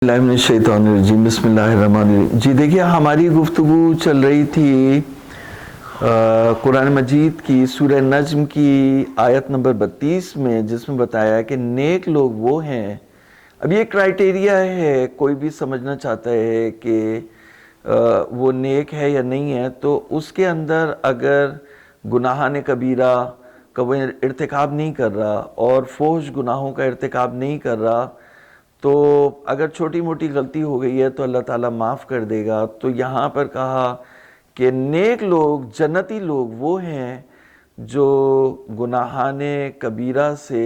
اللہ من الشیطان الرجیم، بسم اللہ الرحمن الرحیم۔ جی دیکھیے، ہماری گفتگو چل رہی تھی قرآن مجید کی سورہ نجم کی آیت نمبر 32 میں، جس میں بتایا کہ نیک لوگ وہ ہیں۔ اب یہ کرائٹیریا ہے، کوئی بھی سمجھنا چاہتا ہے کہ وہ نیک ہے یا نہیں ہے، تو اس کے اندر اگر گناہان کبیرہ کا وہ ارتکاب نہیں کر رہا اور فحش گناہوں کا ارتکاب نہیں کر رہا، تو اگر چھوٹی موٹی غلطی ہو گئی ہے تو اللہ تعالیٰ معاف کر دے گا۔ تو یہاں پر کہا کہ نیک لوگ، جنتی لوگ وہ ہیں جو گناہان کبیرہ سے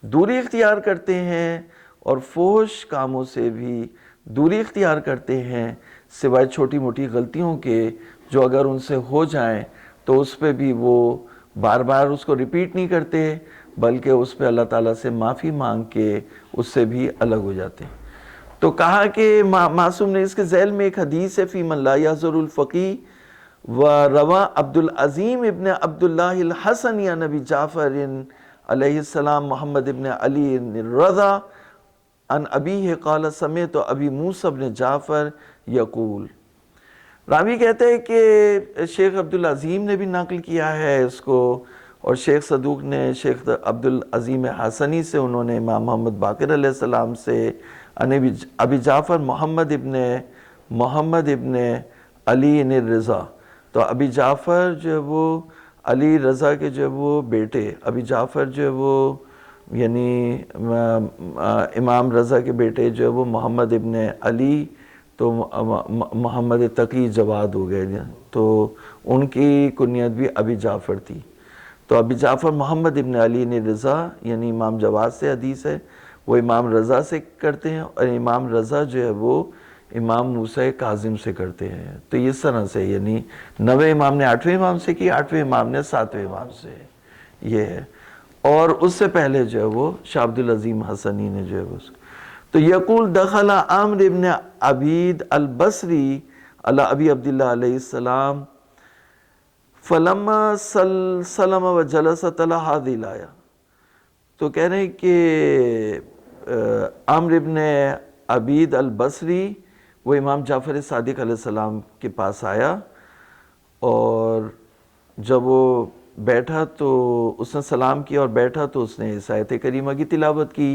دوری اختیار کرتے ہیں اور فحش کاموں سے بھی دوری اختیار کرتے ہیں، سوائے چھوٹی موٹی غلطیوں کے جو اگر ان سے ہو جائیں تو اس پہ بھی وہ بار بار اس کو ریپیٹ نہیں کرتے، بلکہ اس پہ اللہ تعالیٰ سے معافی مانگ کے اس سے بھی الگ ہو جاتے ہیں۔ تو کہا کہ معصوم نے اس کے ذیل میں ایک حدیث ہے، فی من لا یحضر الفقی و روا عبد العظیم ابن عبداللہ الحسنی عن ابی جعفر علیہ السلام محمد ابن علی الرضا عن ابیہ قال سمعت ابی موسیٰ بن جعفر یقول۔ راوی کہتے ہیں کہ شیخ عبدالعظیم نے بھی نقل کیا ہے اس کو، اور شیخ صدوق نے شیخ عبدالعظیم حسنی سے، انہوں نے امام محمد باقر علیہ السلام سے، ابی جعفر محمد ابن علی الرضا۔ تو ابی جعفر جو ہے وہ علی رضا کے جو ہے وہ بیٹے، ابی جعفر جو ہے وہ یعنی امام رضا کے بیٹے جو ہے وہ محمد ابن علی، تو محمد تقی جواد ہو گئے، تو ان کی کنیت بھی ابی جعفر تھی۔ تو ابی جعفر محمد ابن علی رضا یعنی امام جواد سے حدیث ہے، وہ امام رضا سے کرتے ہیں، اور امام رضا جو ہے وہ امام موسیٰ کاظم سے کرتے ہیں۔ تو اس طرح سے یعنی 9ویں امام نے 8ویں امام سے کی، 8ویں امام نے 7ویں امام سے، یہ ہے۔ اور اس سے پہلے جو ہے وہ شاہ عبدالعظیم حسنی نے جو ہے وہ، تو یقول دخل عامر ابن عبید البصری علی ابی عبداللہ علیہ السلام فلما سلم وجلس تلا هذه الآیہ۔ تو کہہ رہے ہیں کہ عامر ابن عبید البصری وہ امام جعفر صادق علیہ السلام کے پاس آیا، اور جب وہ بیٹھا تو اس نے سلام کیا اور بیٹھا تو اس نے اس آیت کریمہ کی تلاوت کی،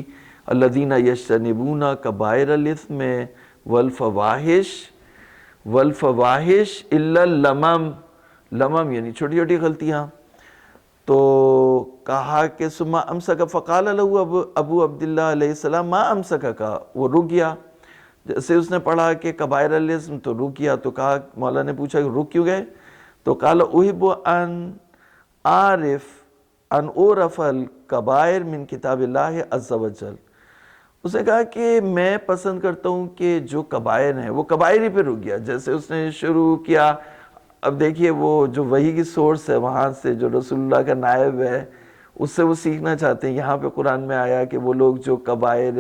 الذین یجتنبون کبائر الاثم والفواحش الا اللمم، لمم یعنی چھوٹی چھوٹی غلطیاں۔ تو کہا کہ ثم امسک فقال له ابو عبداللہ علیہ السلام ما امسک کا، وہ رک گیا۔ جیسے اس نے پڑھا کہ کبائر الاثم تو رک گیا، تو کہا، مولا نے پوچھا کہ رک کیوں گئے؟ تو قال احب ان اعرف الکبائر من کتاب اللہ عز وجل۔ اس نے کہا کہ میں پسند کرتا ہوں کہ جو کبائر ہیں وہ کبائر ہی پہ رک گیا۔ جیسے اس نے شروع کیا، اب دیکھیے وہ جو وحی کی سورس ہے، وہاں سے جو رسول اللہ کا نائب ہے، اس سے وہ سیکھنا چاہتے ہیں۔ یہاں پہ قرآن میں آیا کہ وہ لوگ جو کبائر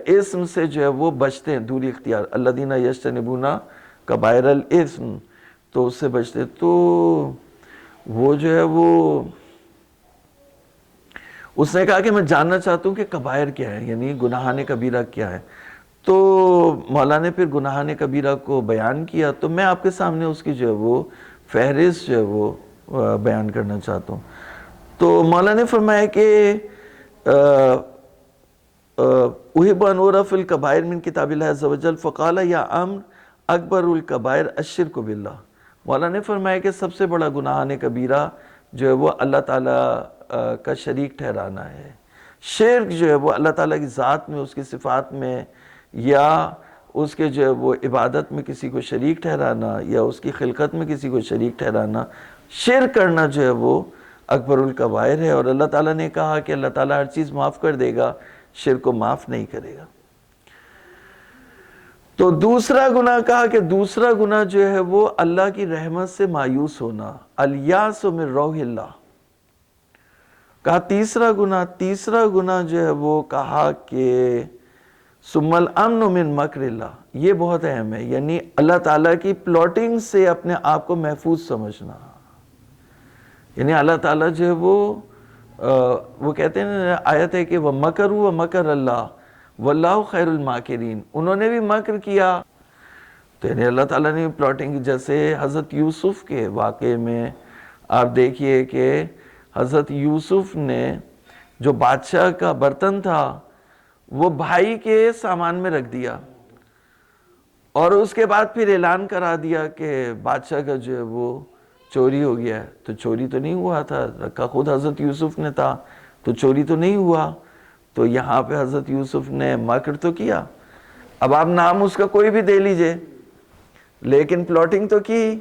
اسم سے جو ہے وہ بچتے ہیں، دوری اختیار، الذین یجتنبون کبائر الاثم، تو اس سے بچتے ہیں۔ تو وہ جو ہے وہ اس نے کہا کہ میں جاننا چاہتا ہوں کہ کبائر کیا ہے، یعنی گناہان کبیرہ کیا ہے۔ تو مولا نے پھر گناہان کبیرہ کو بیان کیا، تو میں آپ کے سامنے اس کی جو ہے وہ فہرست جو ہے وہ بیان کرنا چاہتا ہوں۔ تو مولا نے فرمایا کہ احب ان اعرف الکبائر من کتاب اللہ عز وجل فقال یا امر اکبر الکبائر الشرک باللہ۔ مولا نے فرمایا کہ سب سے بڑا گناہان کبیرہ جو ہے وہ اللہ تعالیٰ کا شریک ٹھہرانا ہے۔ شرک جو ہے وہ اللہ تعالیٰ کی ذات میں، اس کی صفات میں، یا اس کے جو ہے وہ عبادت میں کسی کو شریک ٹھہرانا، یا اس کی خلقت میں کسی کو شریک ٹھہرانا، شرک کرنا جو ہے وہ اکبر الکبائر ہے۔ اور اللہ تعالیٰ نے کہا کہ اللہ تعالیٰ ہر چیز معاف کر دے گا، شرک کو معاف نہیں کرے گا۔ تو دوسرا گناہ کہا کہ دوسرا گناہ جو ہے وہ اللہ کی رحمت سے مایوس ہونا، الیاس من روح اللہ۔ کہا تیسرا گناہ جو ہے وہ کہا کہ ثم الامن من مکر اللہ، یہ بہت اہم ہے، یعنی اللہ تعالیٰ کی پلاٹنگ سے اپنے آپ کو محفوظ سمجھنا۔ یعنی اللہ تعالیٰ جو ہے وہ کہتے ہیں آیت ہے کہ وَمَكَرُوا وَمَكَرَ اللَّهُ واللہ خیر الماکرین، انہوں نے بھی مکر کیا. تو یعنی اللہ تعالیٰ نے پلاٹنگ، جیسے حضرت یوسف کے واقعے میں آپ دیکھیے کہ حضرت یوسف نے جو بادشاہ کا برتن تھا وہ بھائی کے سامان میں رکھ دیا، اور اس کے بعد پھر اعلان کرا دیا کہ بادشاہ کا جو ہے وہ چوری ہو گیا ہے. تو چوری تو نہیں ہوا تھا، رکھا خود حضرت یوسف نے تھا، تو چوری تو نہیں ہوا. تو یہاں پہ حضرت یوسف نے مکر تو کیا. اب آپ نام اس کا کوئی بھی دے لیجئے، لیکن پلاٹنگ تو کی.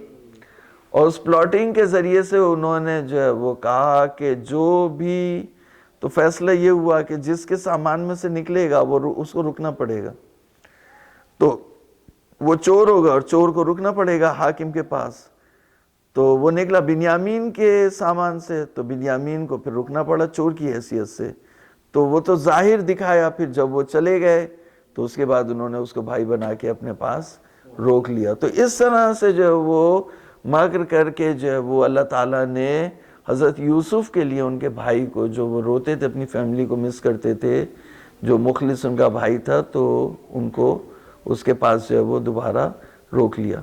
اور اس پلاٹنگ کے ذریعے سے انہوں نے جو ہے وہ کہا کہ جو بھی، تو فیصلہ یہ ہوا کہ جس کے سامان میں سے نکلے گا وہ اس کو رکنا پڑے گا. تو وہ چور ہوگا اور چور کو رکنا پڑے گا حاکم کے پاس. تو وہ نکلا بنیامین کے سامان سے، تو بنیامین کو پھر رکنا پڑا چور کی حیثیت سے. تو وہ تو ظاہر دکھایا، پھر جب وہ چلے گئے تو اس کے بعد انہوں نے اس کو بھائی بنا کے اپنے پاس روک لیا. تو اس طرح سے جو وہ مکر کر کے جو وہ اللہ تعالیٰ نے حضرت یوسف کے لیے ان کے بھائی کو، جو وہ روتے تھے اپنی فیملی کو مس کرتے تھے، جو مخلص ان کا بھائی تھا، تو ان کو اس کے پاس جو ہے وہ دوبارہ روک لیا.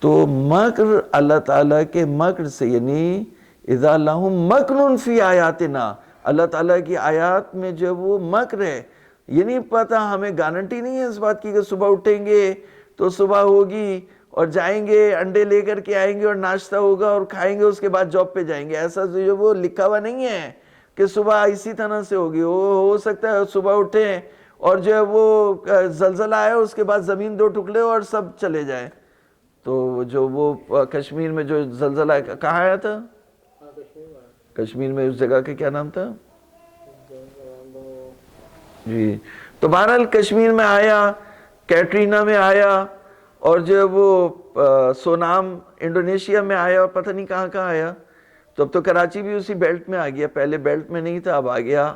تو مکر اللہ تعالیٰ کے مکر سے، یعنی اذا لہم مکر فی آیاتنا، اللہ تعالیٰ کی آیات میں جو وہ مکر ہے. یہ نہیں پتا، ہمیں گارنٹی نہیں ہے اس بات کی کہ صبح اٹھیں گے تو صبح ہوگی اور جائیں گے انڈے لے کر کے آئیں گے اور ناشتہ ہوگا اور کھائیں گے، اس کے بعد جاب پہ جائیں گے. ایسا جو وہ لکھا ہوا نہیں ہے کہ صبح اسی طرح سے ہوگی. ہو سکتا ہے صبح اٹھیں اور جو ہے وہ زلزلہ آئے، اس کے بعد زمین دو ٹکڑے اور سب چلے جائیں. تو جو وہ کشمیر میں جو زلزلہ کہاں آیا تھا؟ کشمیر میں اس جگہ کا کیا نام تھا جی؟ تو بہرحال کشمیر میں آیا، کیٹرینا میں آیا، اور جو وہ سونام انڈونیشیا میں آیا، اور پتہ نہیں کہاں کہاں آیا. تو اب تو کراچی بھی اسی بیلٹ میں آ گیا. پہلے بیلٹ میں نہیں تھا، اب آ گیا.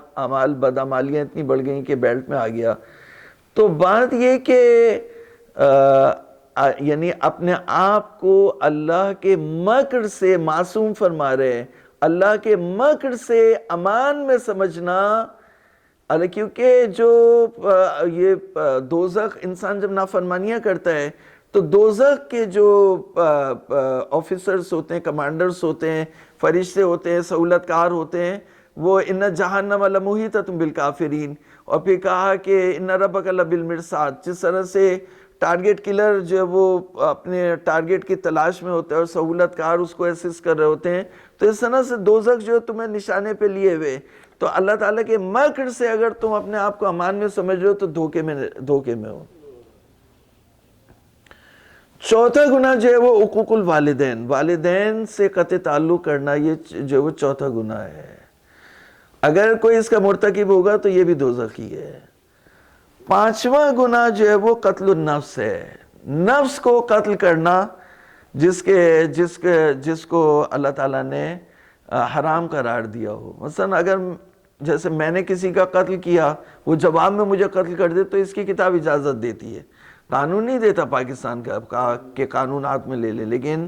بدعمالیاں اتنی بڑھ گئیں کہ بیلٹ میں آ گیا. تو بات یہ کہ یعنی اپنے آپ کو اللہ کے مکر سے معصوم فرما رہے ہیں، اللہ کے مکر سے امان میں سمجھنا. کیونکہ جو یہ دوزخ، انسان جب نافرمانیاں کرتا ہے تو دوزخ کے جو آفیسرز ہوتے ہیں، کمانڈرز ہوتے ہیں، فرشتے ہوتے ہیں، سہولت کار ہوتے ہیں، وہ ان جہنم لمحیطۃ بالکافرین. اور پھر کہا کہ ان ربک لبالمرصاد. جس طرح سے ٹارگٹ کلر جو ہے وہ اپنے ٹارگٹ کی تلاش میں ہوتا ہے اور سہولت کار اس کو اسسٹ کر رہے ہوتے ہیں، تو اس طرح سے دوزخ جو ہے تمہیں نشانے پہ لیے ہوئے. تو اللہ تعالیٰ کے مکر سے اگر تم اپنے آپ کو امان میں سمجھ رہے ہو تو دھوکے میں ہو. چوتھا گناہ جو ہے وہ عقوق الوالدین، والدین سے قطع تعلق کرنا، یہ جو وہ چوتھا گناہ ہے. اگر کوئی اس کا مرتکب ہوگا تو یہ بھی دوزخی ہے. پانچواں گناہ جو ہے وہ قتل النفس ہے، نفس کو قتل کرنا، جس کو اللہ تعالیٰ نے حرام قرار دیا ہو. مثلا اگر جیسے میں نے کسی کا قتل کیا، وہ جواب میں مجھے قتل کر دے تو اس کی کتاب اجازت دیتی ہے. قانون نہیں دیتا پاکستان کا کہ قانون ہاتھ میں لے لے، لیکن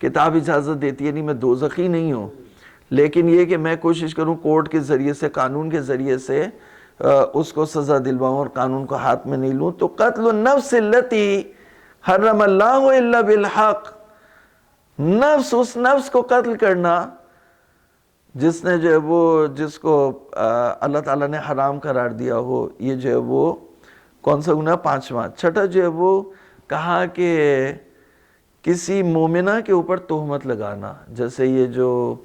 کتاب اجازت دیتی ہے. نہیں، میں دوزخی نہیں ہوں، لیکن یہ کہ میں کوشش کروں کورٹ کے ذریعے سے، قانون کے ذریعے سے اس کو سزا دلواؤں اور قانون کو ہاتھ میں نہیں لوں. تو قتل النفس التی حرم اللہ الا بالحق، نفس، اس نفس کو قتل کرنا جس نے جو ہے وہ، جس کو اللہ تعالیٰ نے حرام قرار دیا ہو. یہ جو ہے وہ کون سا گناہ؟ پانچواں. چھٹا جو ہے وہ کہا کہ کسی مومنہ کے اوپر تہمت لگانا. جیسے یہ جو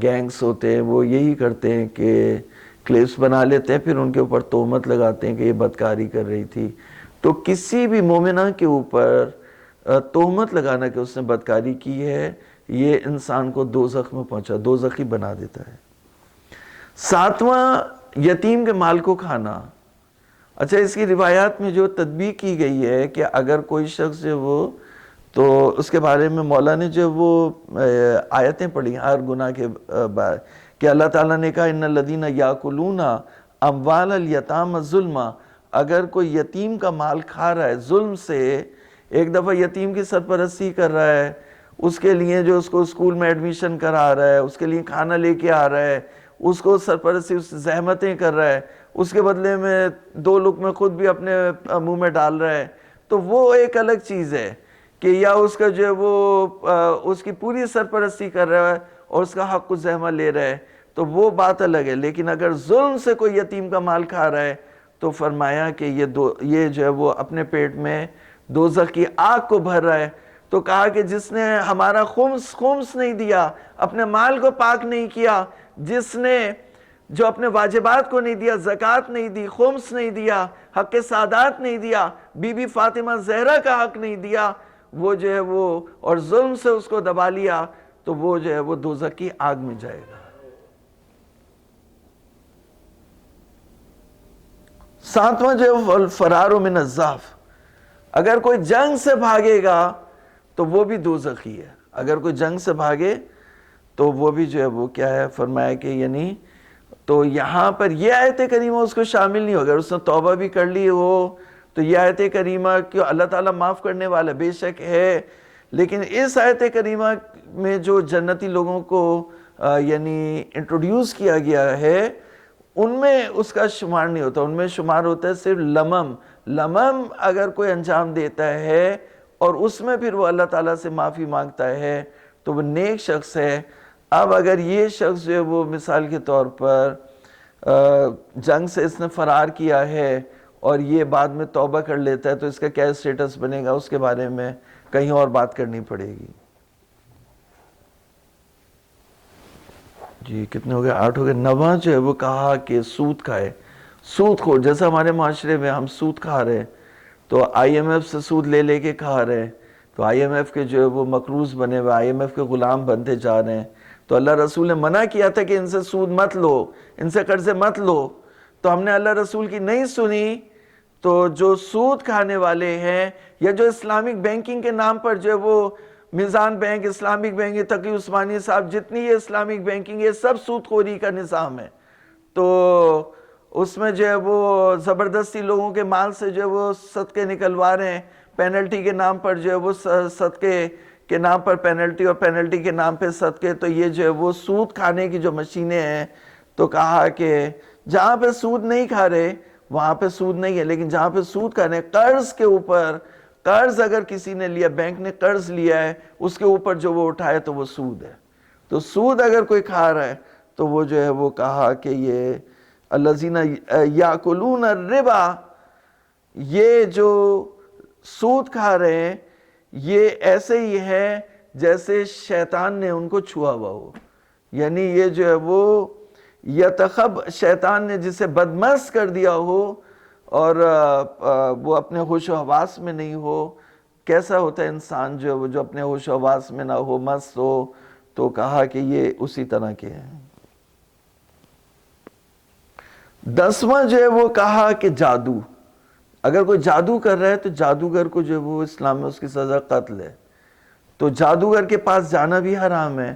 گینگز ہوتے ہیں وہ یہی کرتے ہیں کہ کلپس بنا لیتے ہیں، پھر ان کے اوپر تہمت لگاتے ہیں کہ یہ بدکاری کر رہی تھی. تو کسی بھی مومنہ کے اوپر تہمت لگانا کہ اس نے بدکاری کی ہے، یہ انسان کو دوزخ میں پہنچا، دوزخی بنا دیتا ہے. ساتواں یتیم کے مال کو کھانا. اچھا، اس کی روایات میں جو تطبیق کی گئی ہے کہ اگر کوئی شخص جو وہ، تو اس کے بارے میں مولا نے جو وہ آیتیں پڑھی ہر گناہ کے بعد، کہ اللہ تعالیٰ نے کہا ان الذین یاکلون اموال الیتام ظلما. اگر کوئی یتیم کا مال کھا رہا ہے ظلم سے، ایک دفعہ یتیم کی سرپرستی کر رہا ہے، اس کے لیے جو اس کو اسکول میں ایڈمیشن کرا رہا ہے، اس کے لیے کھانا لے کے آ رہا ہے، اس کو سرپرستی، اس زحمتیں کر رہا ہے، اس کے بدلے میں 2 لقمے خود بھی اپنے منہ میں ڈال رہا ہے، تو وہ ایک الگ چیز ہے کہ یا اس کا جو ہے وہ اس کی پوری سرپرستی کر رہا ہے اور اس کا حق الزحمہ لے رہا ہے، تو وہ بات الگ ہے۔ لیکن اگر ظلم سے کوئی یتیم کا مال کھا رہا ہے تو فرمایا کہ یہ جو ہے وہ اپنے پیٹ میں دوزخ کی آگ کو بھر رہا ہے۔ تو کہا کہ جس نے ہمارا خمس نہیں دیا، اپنے مال کو پاک نہیں کیا، جس نے جو اپنے واجبات کو نہیں دیا، زکوٰۃ نہیں دی، خمس نہیں دیا، حق سادات نہیں دیا، بی بی فاطمہ زہرا کا حق نہیں دیا، وہ جو ہے وہ اور ظلم سے اس کو دبا لیا، تو وہ جو ہے وہ دوزخ کی آگ میں جائے گا۔ 7واں جو ہے الفرار من الضعف، اگر کوئی جنگ سے بھاگے گا تو وہ بھی دوزخی ہے۔ اگر کوئی جنگ سے بھاگے تو وہ بھی جو ہے وہ کیا ہے، فرمایا کہ یعنی تو یہاں پر یہ آیت کریمہ اس کو شامل نہیں ہوگا۔ اگر اس نے توبہ بھی کر لی ہو تو یہ آیت کریمہ کہ اللہ تعالیٰ معاف کرنے والا بے شک ہے، لیکن اس آیت کریمہ میں جو جنتی لوگوں کو یعنی انٹروڈیوس کیا گیا ہے، ان میں اس کا شمار نہیں ہوتا، ان میں شمار ہوتا ہے صرف لمم اگر کوئی انجام دیتا ہے اور اس میں پھر وہ اللہ تعالیٰ سے معافی مانگتا ہے تو وہ نیک شخص ہے۔ اب اگر یہ شخص جو ہے وہ مثال کے طور پر جنگ سے اس نے فرار کیا ہے اور یہ بعد میں توبہ کر لیتا ہے تو اس کا کیا اسٹیٹس بنے گا، اس کے بارے میں کہیں اور بات کرنی پڑے گی۔ جی کتنے ہو گئے؟ 8 ہو گئے۔ 9واں جو ہے وہ کہا کہ سود کھائے، سود خور، جیسا ہمارے معاشرے میں ہم سود کھا رہے ہیں تو آئی ایم ایف سے سود لے کے کھا رہے ہیں، تو آئی ایم ایف کے جو ہے وہ مقروض بنے ہوئے، آئی ایم ایف کے غلام بنتے جا رہے ہیں۔ تو اللہ رسول نے منع کیا تھا کہ ان سے سود مت لو، ان سے قرضے مت لو، تو ہم نے اللہ رسول کی نہیں سنی، تو جو سود کھانے والے ہیں یا جو اسلامک بینکنگ کے نام پر جو ہے وہ میزان bank, Islamic bank, Taqi Usmani صاحب، جتنی یہ اسلامک بینکنگ یہ سب سود خوری کا نظام ہے، تو اس میں جو ہے وہ زبردستی لوگوں کے مال سے جو ہے وہ صدقے نکلوا رہے ہیں، پینلٹی کے نام پر جو ہے وہ صدقے کے نام پر پینلٹی اور پینلٹی کے نام پہ صدقے، تو یہ جو ہے وہ سود کھانے کی جو مشینیں ہیں۔ تو کہا کہ جہاں پہ سود نہیں کھا رہے وہاں پہ سود نہیں ہے، لیکن جہاں پہ سود کھا رہے قرض کے اوپر، قرض اگر کسی نے لیا، بینک نے قرض لیا ہے، اس کے اوپر جو وہ اٹھائے تو وہ سود ہے۔ تو سود اگر کوئی کھا رہا ہے تو وہ جو ہے وہ کہا کہ یہ الذین یاکلون الربا، یہ جو سود کھا رہے ہیں یہ ایسے ہی ہے جیسے شیطان نے ان کو چھوا ہوا ہو، یعنی یہ جو ہے وہ شیطان نے جسے بدمست کر دیا ہو اور وہ اپنے ہوش و حواس میں نہیں ہو۔ کیسا ہوتا ہے انسان جو ہے وہ جو اپنے ہوش و حواس میں نہ ہو، مست ہو، تو کہا کہ یہ اسی طرح کے ہیں۔ 10واں جو ہے وہ کہا کہ جادو، اگر کوئی جادو کر رہا ہے تو جادوگر کو جو ہے وہ اسلام میں اس کی سزا قتل ہے، تو جادوگر کے پاس جانا بھی حرام ہے،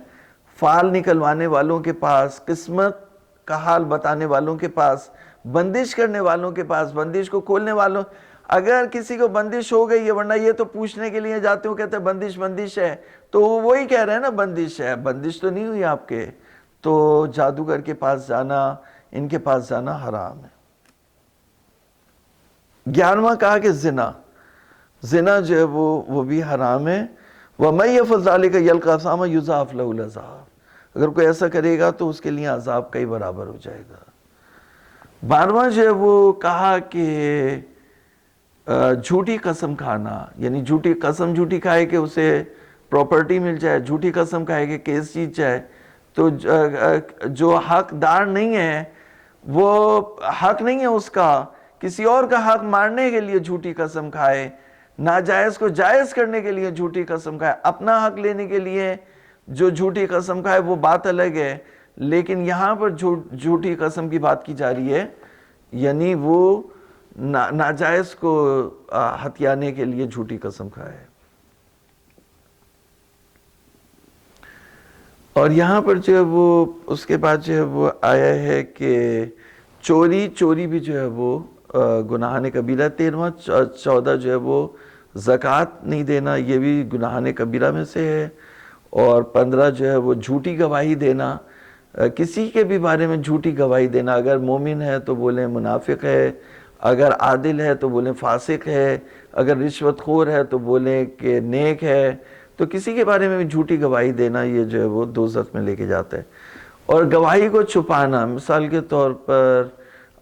فال نکلوانے والوں کے پاس، قسمت کا حال بتانے والوں کے پاس، بندش کرنے والوں کے پاس، بندش کو کھولنے والوں، اگر کسی کو بندش ہو گئی ہے، ورنہ یہ تو پوچھنے کے لیے جاتے ہو کہتے ہیں بندش ہے، تو وہی کہہ رہے ہیں نا بندش ہے، بندش تو نہیں ہوئی آپ کے، تو جادوگر کے پاس جانا، ان کے پاس جانا حرام ہے۔ 11واں کہا کہ زنا جو ہے وہ بھی حرام ہے۔ وَمَن يَفْعَلْ ذَلِكَ يَلْقَ أَثَامًا يُضَاعَفْ لَهُ الْعَذَابُ، اگر کوئی ایسا کرے گا تو اس کے لیے عذاب کئی برابر ہو جائے گا۔ 12واں جو ہے وہ کہا کہ جھوٹی قسم کھانا، یعنی جھوٹی قسم جھوٹی کھائے کہ اسے پراپرٹی مل جائے، جھوٹی قسم کھائے کہ کیس جیت جائے، تو جو حقدار نہیں ہے، وہ حق نہیں ہے اس کا، کسی اور کا حق مارنے کے لیے جھوٹی قسم کھائے، ناجائز کو جائز کرنے کے لیے جھوٹی قسم کھائے، اپنا حق لینے کے لیے جو جھوٹی قسم کھائے وہ بات الگ ہے، لیکن یہاں پر جھوٹی قسم کی بات کی جا رہی ہے، یعنی وہ ناجائز کو ہتھیانے کے لیے جھوٹی قسم کھائے۔ اور یہاں پر جو ہے وہ اس کے بعد جو ہے وہ آیا ہے کہ چوری بھی جو ہے وہ گناہان کبیرہ۔ 13واں 14 جو ہے وہ زکوٰۃ نہیں دینا، یہ بھی گناہان کبیرہ میں سے ہے، اور 15 جو ہے وہ جھوٹی گواہی دینا، کسی کے بھی بارے میں جھوٹی گواہی دینا، اگر مومن ہے تو بولیں منافق ہے، اگر عادل ہے تو بولیں فاسق ہے، اگر رشوت خور ہے تو بولیں کہ نیک ہے، تو کسی کے بارے میں بھی جھوٹی گواہی دینا یہ جو ہے وہ دوزخ میں لے کے جاتا ہے۔ اور گواہی کو چھپانا، مثال کے طور پر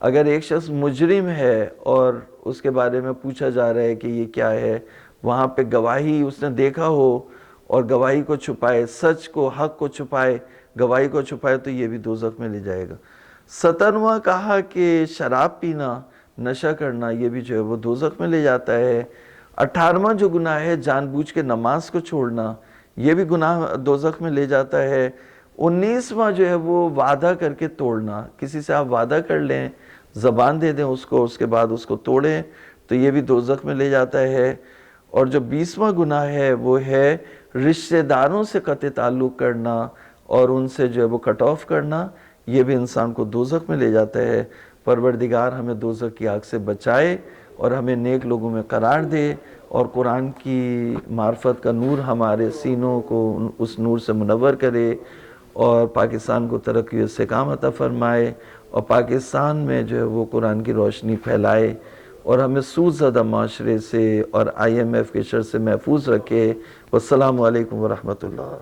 اگر ایک شخص مجرم ہے اور اس کے بارے میں پوچھا جا رہا ہے کہ یہ کیا ہے، وہاں پہ گواہی اس نے دیکھا ہو اور گواہی کو چھپائے، سچ کو، حق کو چھپائے، گواہی کو چھپائے، تو یہ بھی دوزخ میں لے جائے گا۔ 17واں کہا کہ شراب پینا، نشہ کرنا، یہ بھی جو ہے وہ دوزخ میں لے جاتا ہے۔ 18واں جو گناہ ہے جان بوجھ کے نماز کو چھوڑنا، یہ بھی گناہ دوزخ میں لے جاتا ہے۔ 19واں جو ہے وہ وعدہ کر کے توڑنا، کسی سے آپ وعدہ کر لیں، زبان دے دیں اس کو، اس کے بعد اس کو توڑیں، تو یہ بھی دوزخ میں لے جاتا ہے۔ اور جو 20واں گناہ ہے وہ ہے رشتہ داروں سے قطع تعلق کرنا اور ان سے جو ہے وہ کٹ آف کرنا، یہ بھی انسان کو دوزخ میں لے جاتا ہے۔ پروردگار ہمیں دوزخ کی آگ سے بچائے اور ہمیں نیک لوگوں میں قرار دے، اور قرآن کی معرفت کا نور ہمارے سینوں کو اس نور سے منور کرے، اور پاکستان کو ترقی و استحکام عطا فرمائے، اور پاکستان میں جو ہے وہ قرآن کی روشنی پھیلائے، اور ہمیں سود زدہ معاشرے سے اور IMF کے شر سے محفوظ رکھے۔ والسلام علیکم ورحمۃ اللہ۔